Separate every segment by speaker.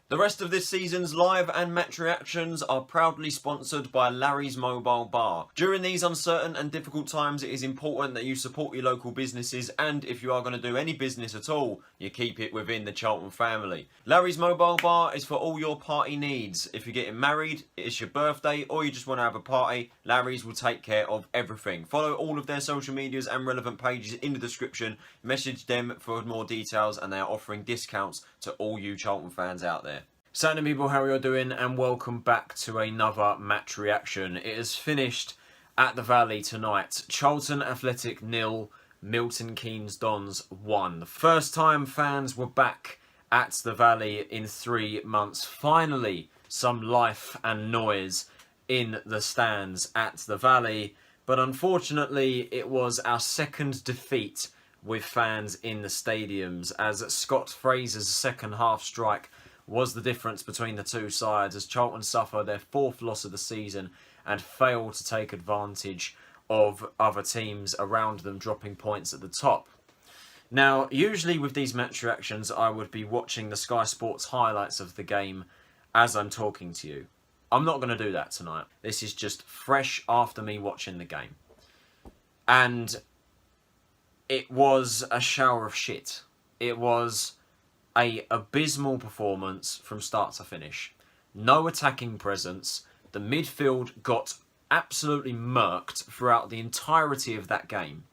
Speaker 1: The rest of this season's live and match reactions are proudly sponsored by Larry's Mobile Bar. During these uncertain and difficult times, it is important that you support your local businesses, and if you are going to do any business at all, you keep it within the Charlton family. Larry's Mobile Bar is for all your party needs. If you're getting married, it's your birthday, or you just want to have a party, Larry's will take care of everything. Follow all of their social medias and relevant pages in the description. Message them for more details, and they are offering discounts to all you Charlton fans out there. Saturday people, how are you doing? And welcome back to another match reaction. It has finished at the Valley tonight. Charlton Athletic 0, Milton Keynes Dons 1. The first time fans were back at the Valley in 3 months. Finally, some life and noise in the stands at the Valley. But unfortunately, it was our second defeat with fans in the stadiums, as Scott Fraser's second half strike was the difference between the two sides, as Charlton suffer their 4th loss of the season and fail to take advantage of other teams around them dropping points at the top. Now, usually with these match reactions, I would be watching the Sky Sports highlights of the game as I'm talking to you. I'm not going to do that tonight. This is just fresh after me watching the game. And it was a shower of shit. It was an abysmal performance from start to finish. No attacking presence. The midfield got absolutely murked throughout the entirety of that game.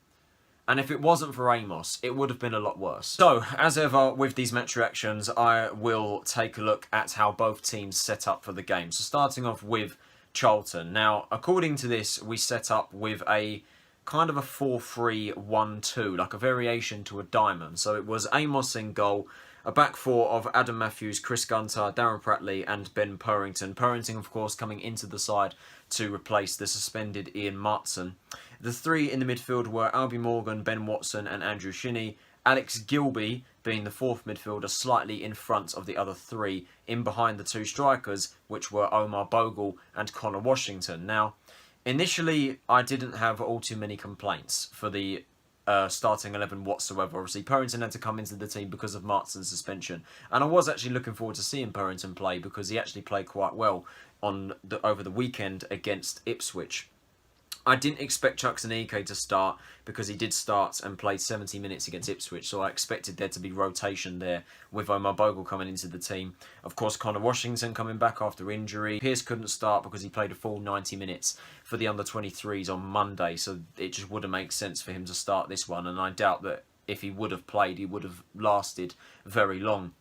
Speaker 1: And if it wasn't for Amos, it would have been a lot worse. So, as ever with these match reactions, I will take a look at how both teams set up for the game. So starting off with Charlton. Now, according to this, we set up with a kind of a 4-3-1-2, like a variation to a diamond. So it was Amos in goal, a back four of Adam Matthews, Chris Gunter, Darren Pratley and Ben Purrington. Purrington, of course, coming into the side to replace the suspended Ian Maddison. The three in the midfield were Albie Morgan, Ben Watson and Andrew Shinnie. Alex Gilbey being the 4th midfielder, slightly in front of the other three, in behind the two strikers, which were Omar Bogle and Conor Washington. Now, initially, I didn't have all too many complaints for the starting 11 whatsoever. Obviously, Purrington had to come into the team because of Martin's suspension, and I was actually looking forward to seeing Purrington play because he actually played quite well over the weekend against Ipswich. I didn't expect Chuks Aneke to start because he did start and played 70 minutes against Ipswich, so I expected there to be rotation there with Omar Bogle coming into the team. Of course, Conor Washington coming back after injury. Pearce couldn't start because he played a full 90 minutes for the under-23s on Monday, so it just wouldn't make sense for him to start this one, and I doubt that if he would have played, he would have lasted very long.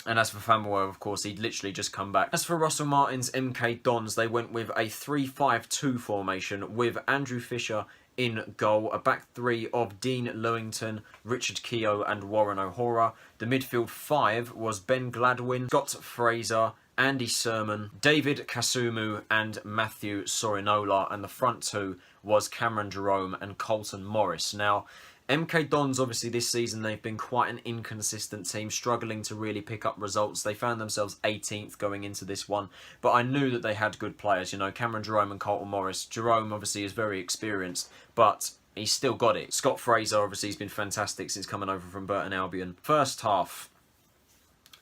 Speaker 1: And as for Famewo, of course, he'd literally just come back. As for Russell Martin's MK Dons, they went with a 3-5-2 formation with Andrew Fisher in goal, a back three of Dean Lewington, Richard Keogh and Warren O'Hora. The midfield 5 was Ben Gladwin, Scott Fraser, Andy Sermon, David Kasumu and Matthew Sorinola, and the front 2 was Cameron Jerome and Colton Morris. Now, MK Dons, obviously this season, they've been quite an inconsistent team, struggling to really pick up results. They found themselves 18th going into this one, but I knew that they had good players, you know, Cameron Jerome and Colton Morris. Jerome obviously is very experienced, but he's still got it. Scott Fraser, obviously, he's been fantastic since coming over from Burton Albion. First half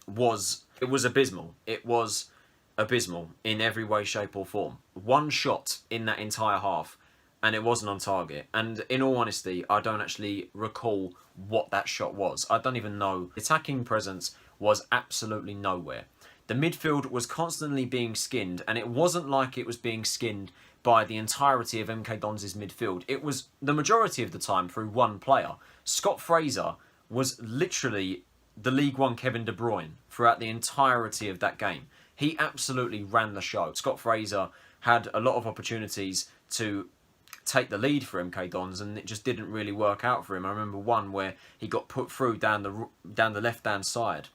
Speaker 1: was abysmal. It was abysmal in every way, shape or form. One shot in that entire half, and it wasn't on target. And in all honesty, I don't actually recall what that shot was. I don't even know. The attacking presence was absolutely nowhere. The midfield was constantly being skinned, and it wasn't like it was being skinned by the entirety of MK Dons' midfield. It was the majority of the time through one player. Scott Fraser was literally the League One Kevin De Bruyne throughout the entirety of that game. He absolutely ran the show. Scott Fraser had a lot of opportunities to take the lead for MK Dons, and it just didn't really work out for him. I remember one where he got put through down the left-hand side.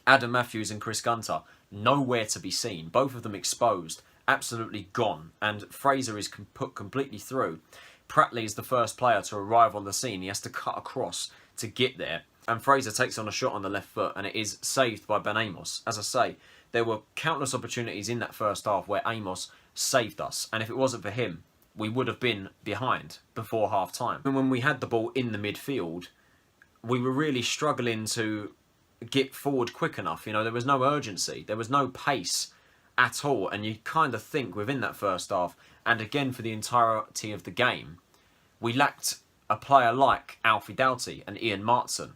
Speaker 1: Adam Matthews and Chris Gunter, nowhere to be seen. Both of them exposed, absolutely gone, and Fraser is put completely through. Pratley is the first player to arrive on the scene. He has to cut across to get there, and Fraser takes on a shot on the left foot, and it is saved by Ben Amos. As I say, there were countless opportunities in that first half where Amos saved us, and if it wasn't for him, we would have been behind before half-time. And when we had the ball in the midfield, we were really struggling to get forward quick enough. You know, there was no urgency. There was no pace at all. And you kind of think within that first half, and again for the entirety of the game, we lacked a player like Alfie Doughty and Ian Martson,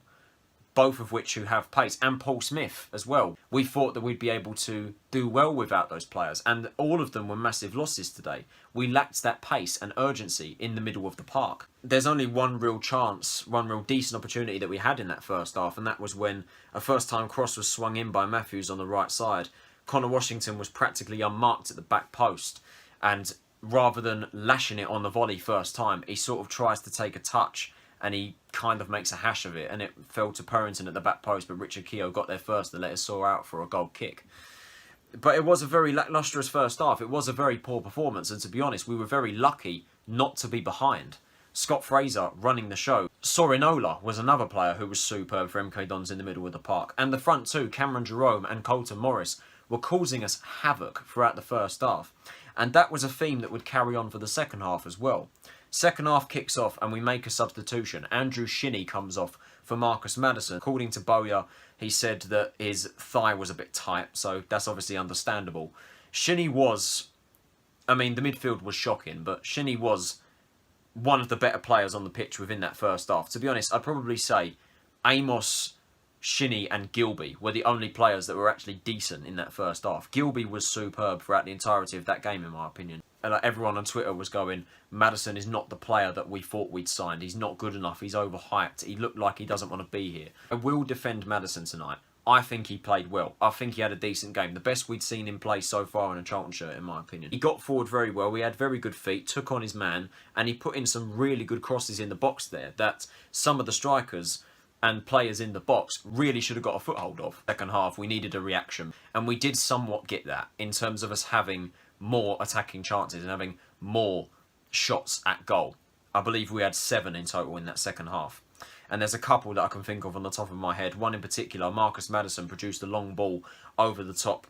Speaker 1: both of which who have pace, and Paul Smith as well. We thought that we'd be able to do well without those players, and all of them were massive losses today. We lacked that pace and urgency in the middle of the park. There's only one real chance, one real decent opportunity that we had in that first half, and that was when a first-time cross was swung in by Matthews on the right side. Conor Washington was practically unmarked at the back post, and rather than lashing it on the volley first time, he sort of tries to take a touch and he kind of makes a hash of it, and it fell to Purrington at the back post, but Richard Keogh got there first and let us saw out for a goal kick. But it was a very lacklustrous first half. It was a very poor performance, and to be honest, we were very lucky not to be behind. Scott Fraser running the show. Sorinola was another player who was superb for MK Dons in the middle of the park. And the front two, Cameron Jerome and Colton Morris, were causing us havoc throughout the first half. And that was a theme that would carry on for the second half as well. Second half kicks off and we make a substitution. Andrew Shinnie comes off for Marcus Maddison. According to Bowyer, he said that his thigh was a bit tight, so that's obviously understandable. Shinnie was, I mean, the midfield was shocking, but Shinnie was one of the better players on the pitch within that first half. To be honest, I'd probably say Amos, Shinnie and Gilbey were the only players that were actually decent in that first half. Gilbey was superb throughout the entirety of that game, in my opinion. And everyone on Twitter was going, Maddison is not the player that we thought we'd signed. He's not good enough. He's overhyped. He looked like he doesn't want to be here. I will defend Maddison tonight. I think he played well. I think he had a decent game. The best we'd seen him play so far in a Charlton shirt, in my opinion. He got forward very well. He had very good feet, took on his man, and he put in some really good crosses in the box there that some of the strikers and players in the box really should have got a foothold of. Second half, we needed a reaction. And we did somewhat get that in terms of us having more attacking chances and having more shots at goal. I believe we had 7 in total in that second half. And there's a couple that I can think of on the top of my head. One in particular, Marcus Maddison produced a long ball over the top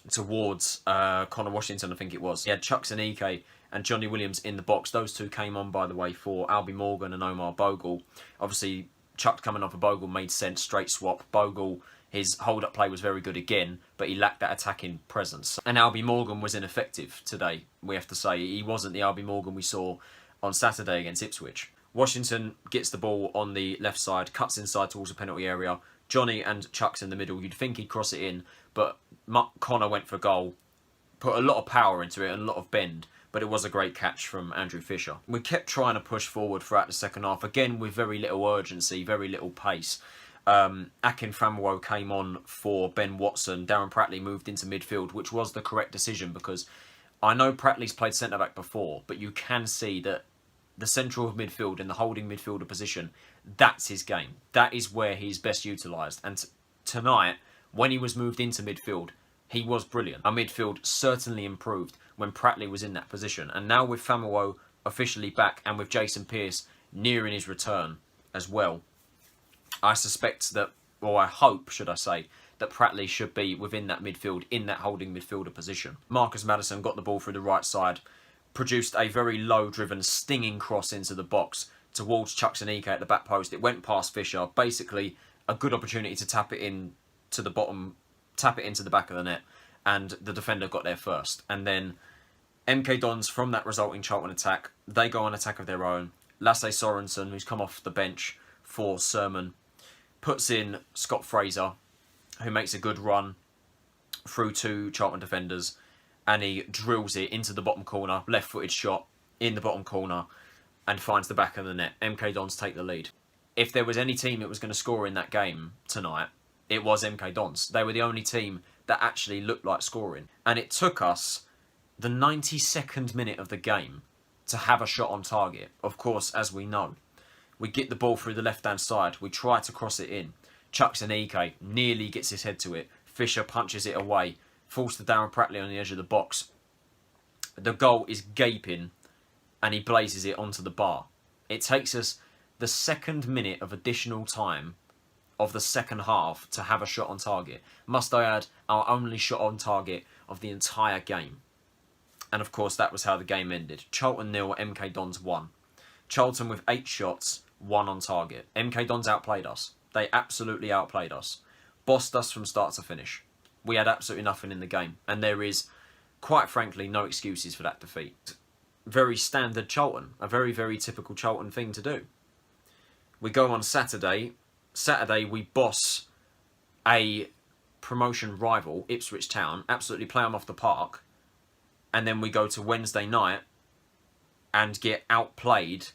Speaker 1: towards Conor Washington, I think it was. He had Chuks Aneke and Jonny Williams in the box. Those two came on, by the way, for Albie Morgan and Omar Bogle. Obviously, Chuck coming off of Bogle made sense, straight swap. Bogle, his hold-up play was very good again, but he lacked that attacking presence. And Albie Morgan was ineffective today, we have to say. He wasn't the Albie Morgan we saw on Saturday against Ipswich. Washington gets the ball on the left side, cuts inside towards the penalty area. Jonny and Chuks in the middle. You'd think he'd cross it in, but Conor went for goal. Put a lot of power into it and a lot of bend, but it was a great catch from Andrew Fisher. We kept trying to push forward throughout the second half, again with very little urgency, very little pace. Akin Famewo came on for Ben Watson. Darren Pratley moved into midfield, which was the correct decision because I know Pratley's played centre-back before, but you can see that the central of midfield and the holding midfielder position, that's his game. That is where he's best utilised. And tonight, when he was moved into midfield, he was brilliant. Our midfield certainly improved when Pratley was in that position. And now with Famewo officially back and with Jason Pearce nearing his return as well, I suspect that, or I hope, should I say, that Pratley should be within that midfield, in that holding midfielder position. Marcus Maddison got the ball through the right side, produced a very low-driven, stinging cross into the box towards Chuks Aneke at the back post. It went past Fisher. Basically, a good opportunity to tap it in to the bottom, tap it into the back of the net, and the defender got there first. And then MK Dons, from that resulting Charlton attack, they go on attack of their own. Lasse Sorensen, who's come off the bench for Sermon, puts in Scott Fraser, who makes a good run through 2 Charlton defenders, and he drills it into the bottom corner, left-footed shot in the bottom corner, and finds the back of the net. MK Dons take the lead. If there was any team that was going to score in that game tonight, it was MK Dons. They were the only team that actually looked like scoring. And it took us the 92nd minute of the game to have a shot on target. Of course, as we know, we get the ball through the left-hand side. We try to cross it in. Chuks Aneke nearly gets his head to it. Fisher punches it away. Falls to Darren Pratley on the edge of the box. The goal is gaping and he blazes it onto the bar. It takes us the 2nd minute of additional time of the second half to have a shot on target. Must I add, our only shot on target of the entire game. And of course that was how the game ended. Charlton 0, MK Dons 1. Charlton with 8 shots, 1 on target. MK Dons outplayed us. They absolutely outplayed us. Bossed us from start to finish. We had absolutely nothing in the game. And there is, quite frankly, no excuses for that defeat. Very standard Charlton. A very, very typical Charlton thing to do. We go on Saturday. Saturday, we boss a promotion rival, Ipswich Town. Absolutely play them off the park. And then we go to Wednesday night and get outplayed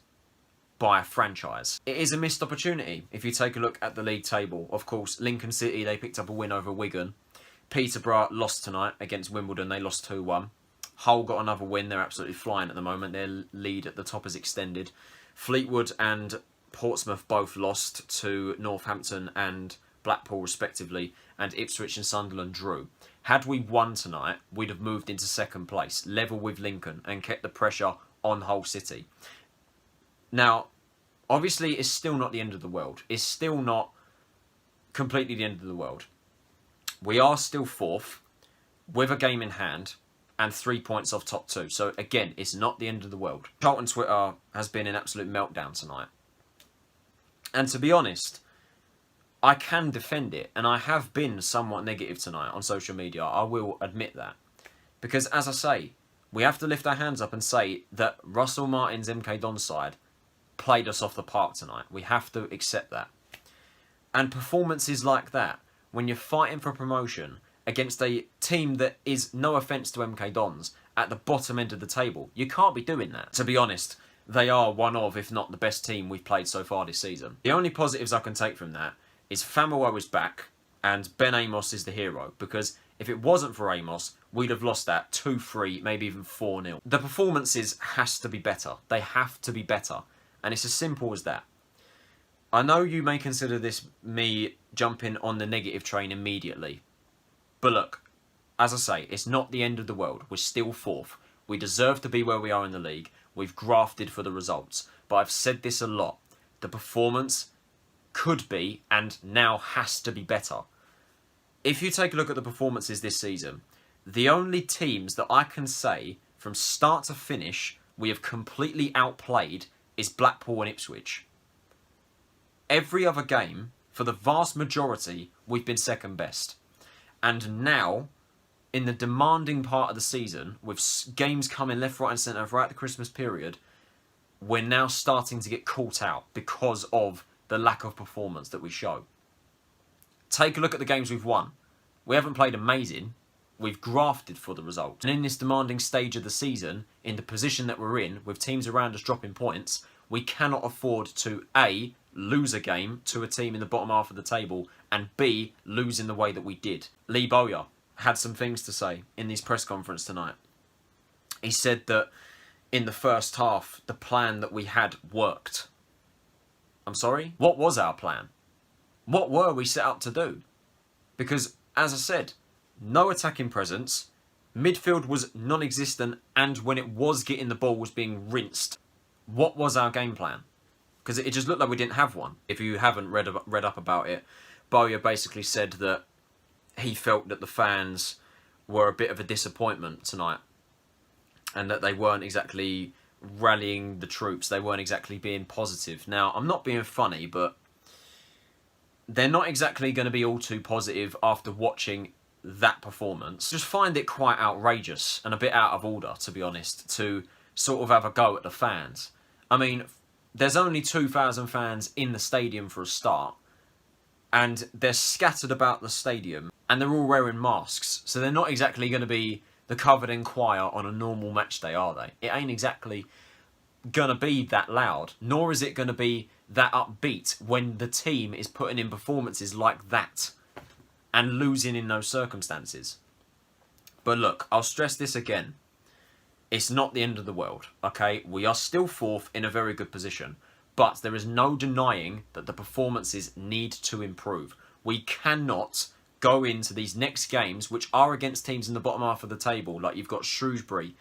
Speaker 1: by a franchise. It is a missed opportunity. If you take a look at the league table, of course, Lincoln City, they picked up a win over Wigan. Peterborough lost tonight against Wimbledon. They lost 2-1. Hull got another win. They're absolutely flying at the moment. Their lead at the top is extended. Fleetwood and Portsmouth both lost to Northampton and Blackpool respectively. And Ipswich and Sunderland drew. Had we won tonight, we'd have moved into second place, level with Lincoln, and kept the pressure on Hull City. Now, obviously, it's still not the end of the world. It's still not completely the end of the world. We are still fourth, with a game in hand, and 3 points off top two. So, again, it's not the end of the world. Charlton Twitter has been an absolute meltdown tonight. And to be honest, I can defend it, and I have been somewhat negative tonight on social media. I will admit that. Because, as I say, we have to lift our hands up and say that Russell Martin's MK Dons side played us off the park tonight. We have to accept that. And performances like that, when you're fighting for promotion against a team that is, no offence to MK Dons, at the bottom end of the table, you can't be doing that. To be honest, they are one of, if not the best team we've played so far this season. The only positives I can take from that is Famewo is back and Ben Amos is the hero, because if it wasn't for Amos, we'd have lost that 2-3, maybe even 4-0. The performances has to be better. They have to be better. And it's as simple as that. I know you may consider this me jumping on the negative train immediately. But look, as I say, it's not the end of the world. We're still fourth. We deserve to be where we are in the league. We've grafted for the results. But I've said this a lot. The performance could be, and now has to be better. If you take a look at the performances this season, the only teams that I can say from start to finish we have completely outplayed is Blackpool and Ipswich. Every other game, for the vast majority, we've been second best. And now, in the demanding part of the season, with games coming left, right and centre throughout the Christmas period, we're now starting to get caught out because of the lack of performance that we show. Take a look at the games we've won. We haven't played amazing. We've grafted for the result. And in this demanding stage of the season, in the position that we're in, with teams around us dropping points, we cannot afford to A, lose a game to a team in the bottom half of the table, and B, lose in the way that we did. Lee Bowyer had some things to say in his press conference tonight. He said that in the first half, the plan that we had worked. I'm sorry? What was our plan? What were we set up to do? Because, as I said, no attacking presence, midfield was non-existent, and when it was getting the ball was being rinsed. What was our game plan? Because it just looked like we didn't have one. If you haven't read up about it, Bowyer basically said that he felt that the fans were a bit of a disappointment tonight, and that they weren't exactly rallying the troops. They weren't exactly being positive. Now, I'm not being funny, but they're not exactly going to be all too positive after watching that performance. Just find it quite outrageous and a bit out of order, to be honest, to sort of have a go at the fans. I mean, there's only 2,000 fans in the stadium for a start, and they're scattered about the stadium, and they're all wearing masks, so they're not exactly going to be the covered in choir on a normal match day, are they? It ain't exactly going to be that loud, nor is it going to be that upbeat when the team is putting in performances like that and losing in those circumstances. But look, I'll stress this again. It's not the end of the world, okay? We are still fourth in a very good position, but there is no denying that the performances need to improve. We cannot go into these next games, which are against teams in the bottom half of the table, like you've got Shrewsbury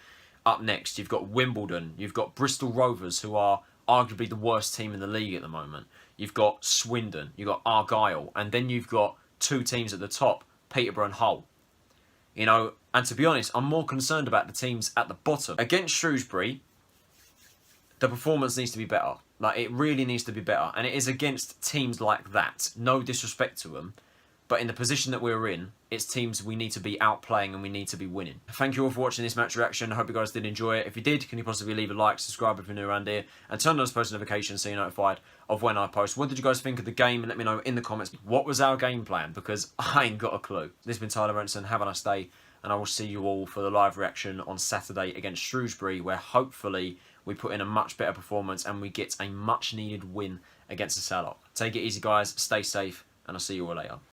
Speaker 1: up next, you've got Wimbledon, you've got Bristol Rovers, who are arguably the worst team in the league at the moment. You've got Swindon, you've got Argyle, and then you've got two teams at the top, Peterborough and Hull. You know, and to be honest, I'm more concerned about the teams at the bottom. Against Shrewsbury, the performance needs to be better. Like, it really needs to be better. And it is against teams like that. No disrespect to them. But in the position that we're in, it's teams we need to be outplaying and we need to be winning. Thank you all for watching this match reaction. I hope you guys did enjoy it. If you did, can you possibly leave a like, subscribe if you're new around here, and turn on those post notifications so you're notified of when I post. What did you guys think of the game? And let me know in the comments, what was our game plan? Because I ain't got a clue. This has been Tyler Renson. Have a nice day. And I will see you all for the live reaction on Saturday against Shrewsbury, where hopefully we put in a much better performance and we get a much needed win against the Salop. Take it easy, guys. Stay safe, and I'll see you all later.